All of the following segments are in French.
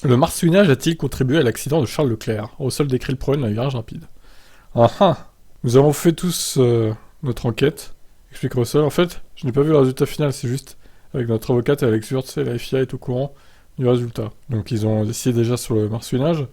Le marsouinage a-t-il contribué à l'accident de Charles Leclerc? Russell décrit le problème d'un virage rapide. Ah ah. Nous avons fait tous notre enquête, explique Russell. En fait, je n'ai pas vu le résultat final, c'est juste avec notre avocate et Alex Wurtz et la FIA est au courant du résultat. Donc ils ont décidé déjà sur le marsouinage.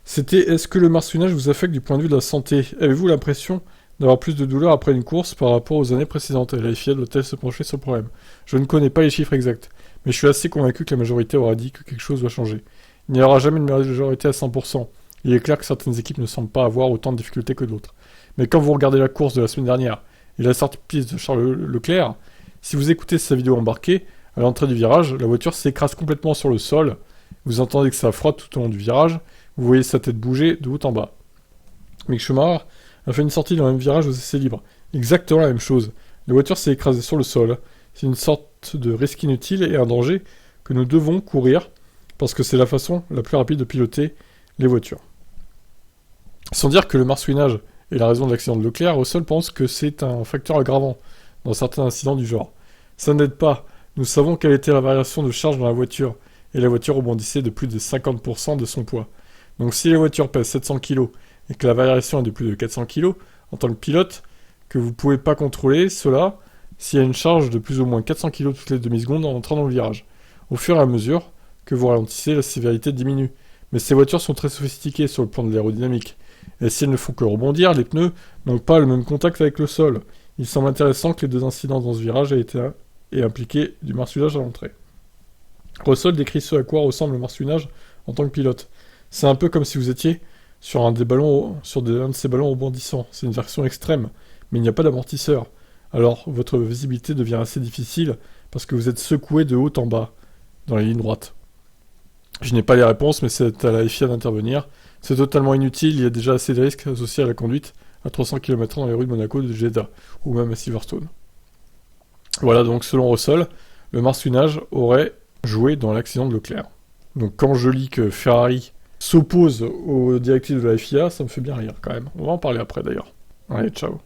C'était est-ce que le marsouinage vous affecte du point de vue de la santé? Avez-vous l'impression d'avoir plus de douleur après une course par rapport aux années précédentes? Et la FIA doit-elle se pencher sur le problème? Je ne connais pas les chiffres exacts, mais je suis assez convaincu que la majorité aura dit que quelque chose doit changer. Il n'y aura jamais une majorité à 100%. Il est clair que certaines équipes ne semblent pas avoir autant de difficultés que d'autres. Mais quand vous regardez la course de la semaine dernière et la sortie de piste de Charles Leclerc, si vous écoutez sa vidéo embarquée, à l'entrée du virage, la voiture s'écrase complètement sur le sol. Vous entendez que ça frotte tout au long du virage. Vous voyez sa tête bouger de haut en bas. Mick Schumacher a fait une sortie dans le même virage aux essais libres. Exactement la même chose. La voiture s'est écrasée sur le sol. C'est une sorte de risque inutile et un danger que nous devons courir parce que c'est la façon la plus rapide de piloter les voitures. Sans dire que le marsouinage est la raison de l'accident de Leclerc, Russell pense que c'est un facteur aggravant dans certains incidents du genre. Ça n'aide pas. Nous savons quelle était la variation de charge dans la voiture, et la voiture rebondissait de plus de 50% de son poids. Donc si la voiture pèse 700 kg et que la variation est de plus de 400 kg, en tant que pilote, que vous ne pouvez pas contrôler cela s'il y a une charge de plus ou moins 400 kg toutes les demi-secondes en entrant dans le virage. Au fur et à mesure que vous ralentissez, la sévérité diminue. Mais ces voitures sont très sophistiquées sur le plan de l'aérodynamique. Et si elles ne font que rebondir, les pneus n'ont pas le même contact avec le sol. Il semble intéressant que les deux incidents dans ce virage aient impliqué du marsouinage à l'entrée. Russell décrit ce à quoi ressemble le marsouinage en tant que pilote. C'est un peu comme si vous étiez sur un de ces ballons rebondissants. C'est une version extrême, mais il n'y a pas d'amortisseur. Alors, votre visibilité devient assez difficile parce que vous êtes secoué de haut en bas, dans les lignes droites. Je n'ai pas les réponses, mais c'est à la FIA d'intervenir. C'est totalement inutile, il y a déjà assez de risques associés à la conduite à 300 km/h dans les rues de Monaco, de Jeddah, ou même à Silverstone. Voilà, donc selon Russell, le marsouinage aurait joué dans l'accident de Leclerc. Donc quand je lis que Ferrari s'oppose aux directives de la FIA, ça me fait bien rire quand même. On va en parler après d'ailleurs. Allez, ciao.